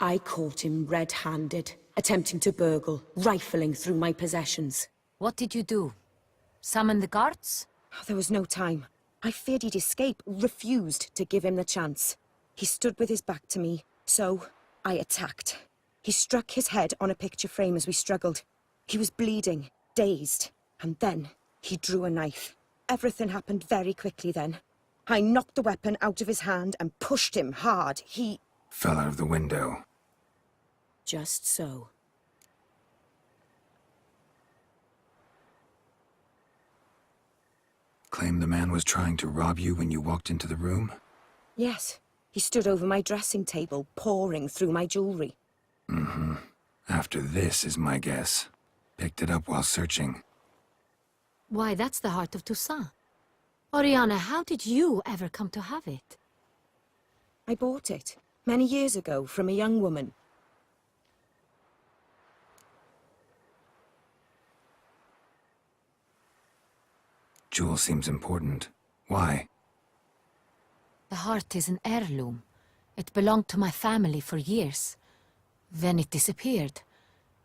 I caught him red-handed, attempting to burgle, rifling through my possessions. What did you do? Summon the guards? There was no time. I feared he'd escape, refused to give him the chance. He stood with his back to me, so I attacked. He struck his head on a picture frame as we struggled. He was bleeding, dazed, and then he drew a knife. Everything happened very quickly then. I knocked the weapon out of his hand and pushed him hard. He fell out of the window. Just so. Claim the man was trying to rob you when you walked into the room? Yes. He stood over my dressing table, pouring through my jewelry. Mm-hmm. After this is my guess. Picked it up while searching. Why, that's the heart of Toussaint. Oriana, how did you ever come to have it? I bought it, many years ago, from a young woman. Jewel seems important. Why? The heart is an heirloom. It belonged to my family for years. Then it disappeared.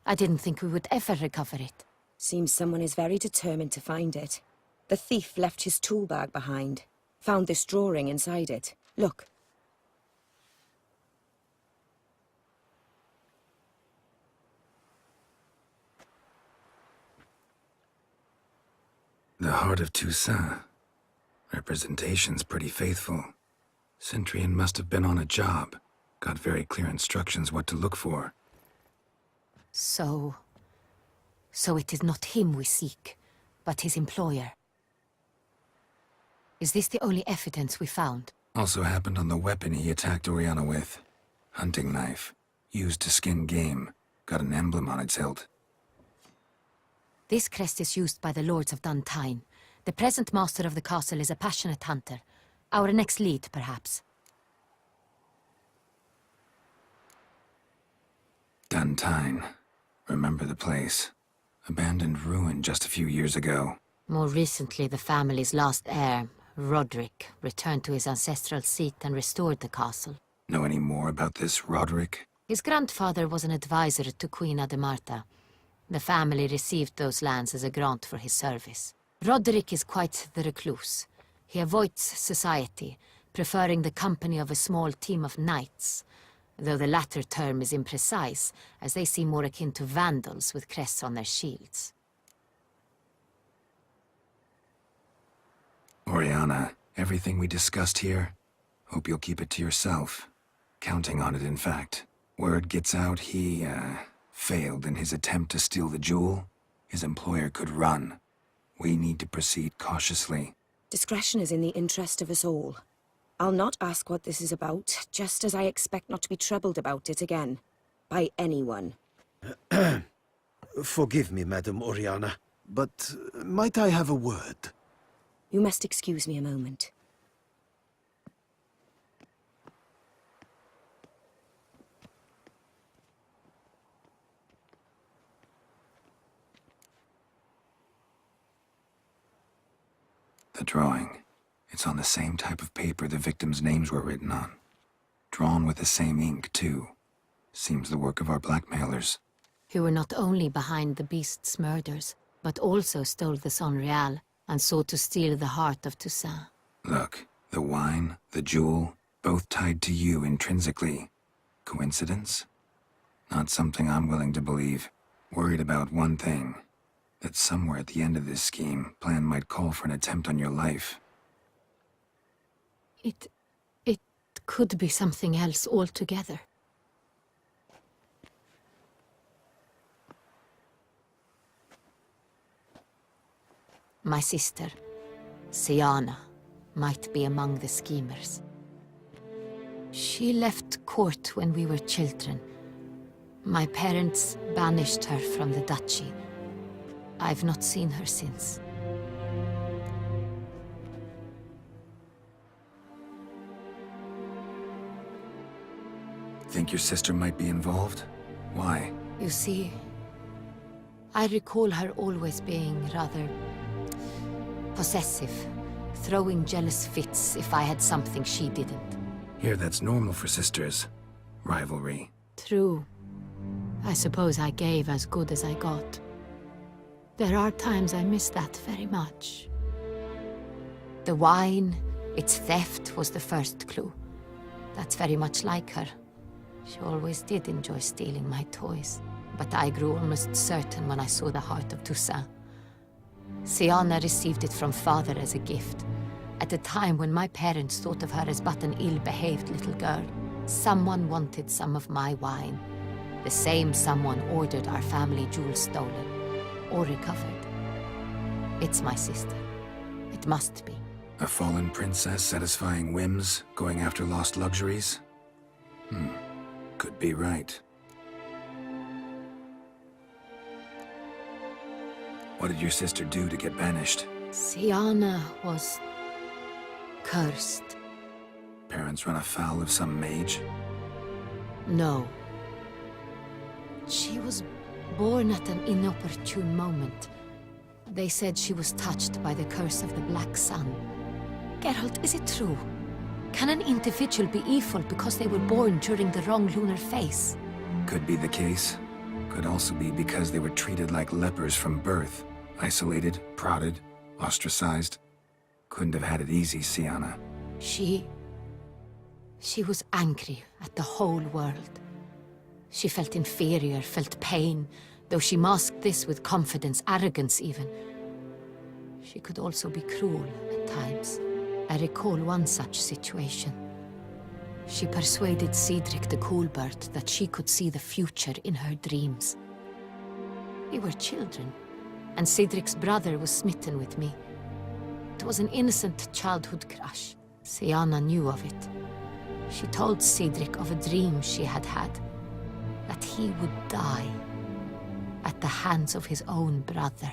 I didn't think we would ever recover it. Seems someone is very determined to find it. The thief left his tool bag behind. Found this drawing inside it. Look. The heart of Toussaint. Representation's pretty faithful. Cintrian must have been on a job. Got very clear instructions what to look for. So it is not him we seek, but his employer. Is this the only evidence we found? Also happened on the weapon he attacked Oriana with. Hunting knife. Used to skin game. Got an emblem on its hilt. This crest is used by the Lords of Duntine. The present master of the castle is a passionate hunter. Our next lead, perhaps. Duntine. Remember the place. Abandoned ruin just a few years ago. More recently, the family's last heir, Roderick, returned to his ancestral seat and restored the castle. Know any more about this Roderick? His grandfather was an advisor to Queen Ademarta. The family received those lands as a grant for his service. Roderick is quite the recluse. He avoids society, preferring the company of a small team of knights, though the latter term is imprecise, as they seem more akin to vandals with crests on their shields. Oriana, everything we discussed here, hope you'll keep it to yourself. Counting on it, in fact. Word gets out he, failed in his attempt to steal the jewel. His employer could run. We need to proceed cautiously. Discretion is in the interest of us all. I'll not ask what this is about, just as I expect not to be troubled about it again. By anyone. Forgive me, Madam Oriana, but might I have a word? You must excuse me a moment. The drawing. It's on the same type of paper the victims' names were written on. Drawn with the same ink, too. Seems the work of our blackmailers. Who were not only behind the beast's murders, but also stole the Sonreal and sought to steal the heart of Toussaint. Look, the wine, the jewel, both tied to you intrinsically. Coincidence? Not something I'm willing to believe. Worried about one thing. That somewhere at the end of this scheme, plan might call for an attempt on your life. It could be something else altogether. My sister, Siana, might be among the schemers. She left court when we were children. My parents banished her from the duchy. I've not seen her since. Think your sister might be involved? Why? You see, I recall her always being rather possessive, throwing jealous fits if I had something she didn't. Here, that's normal for sisters. Rivalry. True. I suppose I gave as good as I got. There are times I miss that very much. The wine, its theft, was the first clue. That's very much like her. She always did enjoy stealing my toys. But I grew almost certain when I saw the heart of Toussaint. Siana received it from father as a gift. At a time when my parents thought of her as but an ill-behaved little girl. Someone wanted some of my wine. The same someone ordered our family jewels stolen. Or recovered. It's my sister. It must be. A fallen princess satisfying whims, going after lost luxuries? Could be right. What did your sister do to get banished? Siana was... cursed. Parents run afoul of some mage? No. She was born at an inopportune moment. They said she was touched by the curse of the Black Sun. Geralt, is it true? Can an individual be evil because they were born during the wrong lunar phase? Could be the case. Could also be because they were treated like lepers from birth. Isolated, prodded, ostracized. Couldn't have had it easy, Siana. She was angry at the whole world. She felt inferior, felt pain, though she masked this with confidence, arrogance even. She could also be cruel at times. I recall one such situation. She persuaded Cedric the Coolbird that she could see the future in her dreams. We were children, and Cedric's brother was smitten with me. It was an innocent childhood crush. Siana knew of it. She told Cedric of a dream she had had, that he would die at the hands of his own brother.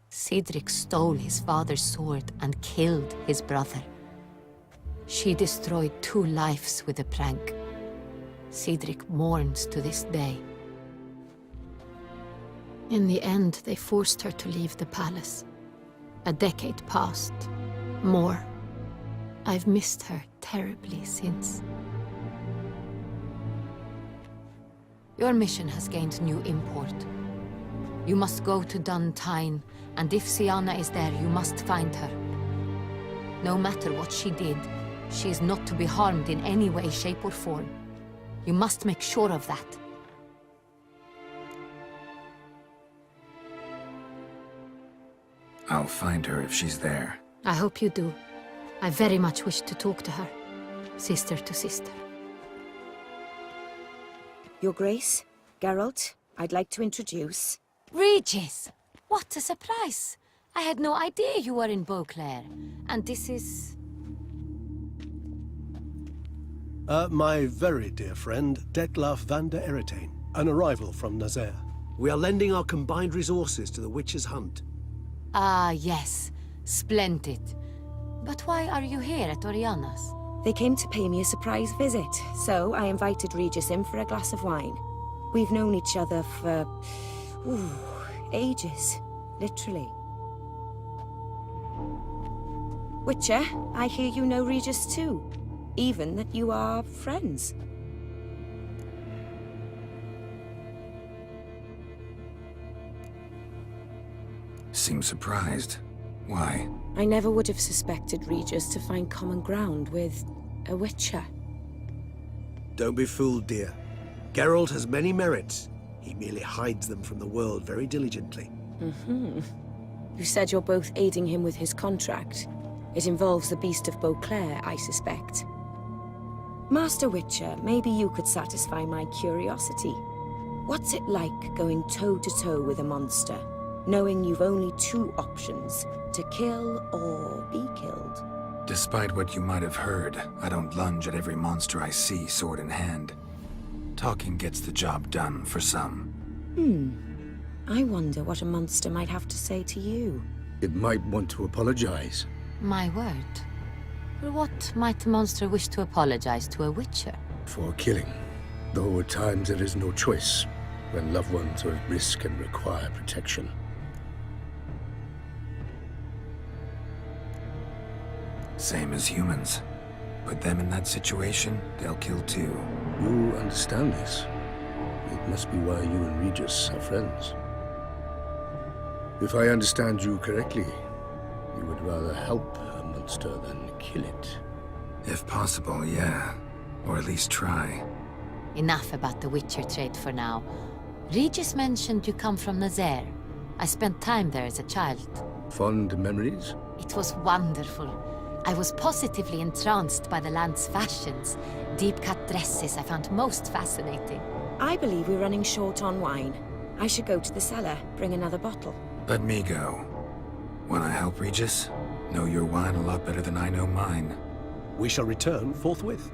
Cedric stole his father's sword and killed his brother. She destroyed 2 lives with a prank. Cedric mourns to this day. In the end, they forced her to leave the palace. A decade passed. More. I've missed her terribly since. Your mission has gained new import. You must go to Duntine, and if Siana is there, you must find her. No matter what she did, she is not to be harmed in any way, shape, or form. You must make sure of that. I'll find her if she's there. I hope you do. I very much wish to talk to her. Sister to sister. Your Grace, Geralt, I'd like to introduce... Regis! What a surprise! I had no idea you were in Beauclair. And this is... My very dear friend, Detlaff van der Eretain, an arrival from Nazaire. We are lending our combined resources to the Witch's Hunt. Ah, yes. Splendid. But why are you here at Oriana's? They came to pay me a surprise visit, so I invited Regis in for a glass of wine. We've known each other for... ages. Literally. Witcher, I hear you know Regis too. Even that you are friends. Seems surprised. Why? I never would have suspected Regis to find common ground with a Witcher. Don't be fooled, dear. Geralt has many merits. He merely hides them from the world very diligently. You said you're both aiding him with his contract. It involves the Beast of Beauclair, I suspect. Master Witcher, maybe you could satisfy my curiosity. What's it like going toe-to-toe with a monster, knowing you've only 2 options, to kill or be killed? Despite what you might have heard, I don't lunge at every monster I see sword in hand. Talking gets the job done for some. I wonder what a monster might have to say to you. It might want to apologize. My word. For what might a monster wish to apologize to a Witcher? For killing. Though at times there is no choice, when loved ones are at risk and require protection. Same as humans. Put them in that situation, they'll kill too. You understand this. It must be why you and Regis are friends. If I understand you correctly, you would rather help a monster than kill it. If possible, yeah. Or at least try. Enough about the Witcher trade for now. Regis mentioned you come from Nazaire. I spent time there as a child. Fond memories? It was wonderful. I was positively entranced by the land's fashions. Deep-cut dresses I found most fascinating. I believe we're running short on wine. I should go to the cellar, bring another bottle. Let me go. Wanna help, Regis? Know your wine a lot better than I know mine. We shall return forthwith.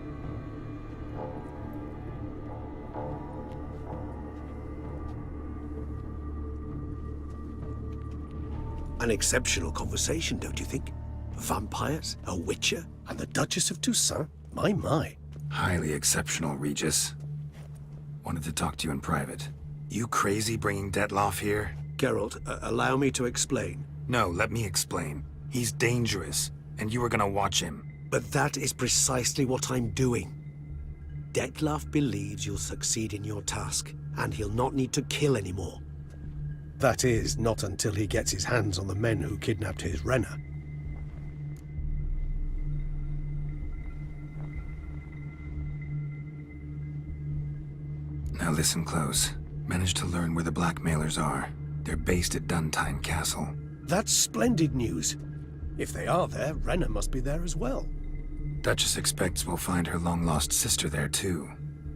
An exceptional conversation, don't you think? Vampires, a witcher, and the Duchess of Toussaint? My. Highly exceptional, Regis. Wanted to talk to you in private. You crazy bringing Detlaff here? Geralt, allow me to explain. No, let me explain. He's dangerous, and you were gonna watch him. But that is precisely what I'm doing. Detlaff believes you'll succeed in your task, and he'll not need to kill anymore. That is, not until he gets his hands on the men who kidnapped his Renna. Now listen close. Managed to learn where the blackmailers are. They're based at Duntine Castle. That's splendid news. If they are there, Renna must be there as well. Duchess expects we'll find her long-lost sister there, too.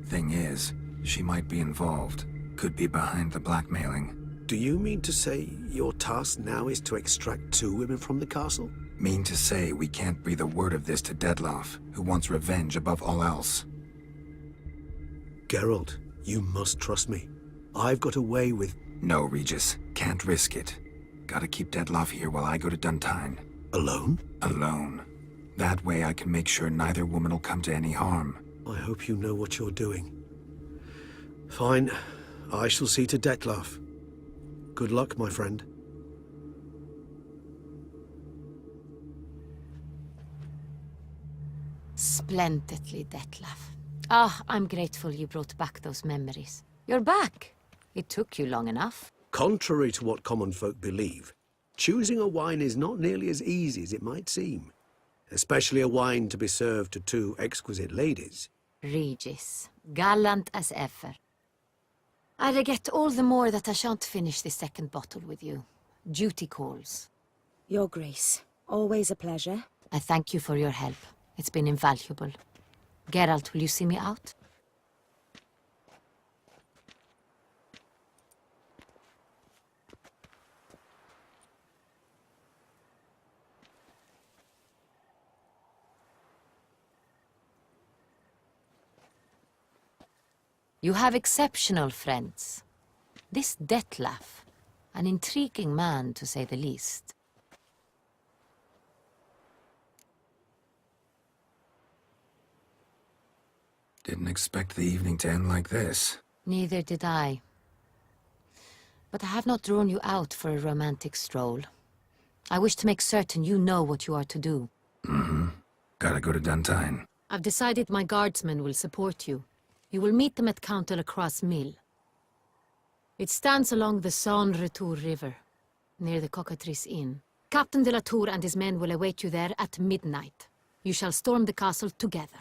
Thing is, she might be involved. Could be behind the blackmailing. Do you mean to say your task now is to extract 2 women from the castle? Mean to say we can't breathe a word of this to Detlaff, who wants revenge above all else. Geralt, you must trust me. I've got away with... No, Regis. Can't risk it. Gotta keep Detlaff here while I go to Duntine. Alone? Alone. That way I can make sure neither woman will come to any harm. I hope you know what you're doing. Fine. I shall see to Detlaff. Good luck, my friend. Splendidly, Detlaff. Ah, I'm grateful you brought back those memories. You're back. It took you long enough. Contrary to what common folk believe, choosing a wine is not nearly as easy as it might seem. Especially a wine to be served to 2 exquisite ladies. Regis, gallant as ever. I regret all the more that I shan't finish this second bottle with you. Duty calls. Your Grace, always a pleasure. I thank you for your help. It's been invaluable. Geralt, will you see me out? You have exceptional friends. This Detlaff, an intriguing man to say the least. Didn't expect the evening to end like this. Neither did I. But I have not drawn you out for a romantic stroll. I wish to make certain you know what you are to do. Mm-hmm. Gotta go to Duntine. I've decided my guardsmen will support you. You will meet them at Count de la Croix Mill. It stands along the Saône-Retour River, near the Cockatrice Inn. Captain de la Tour and his men will await you there at midnight. You shall storm the castle together.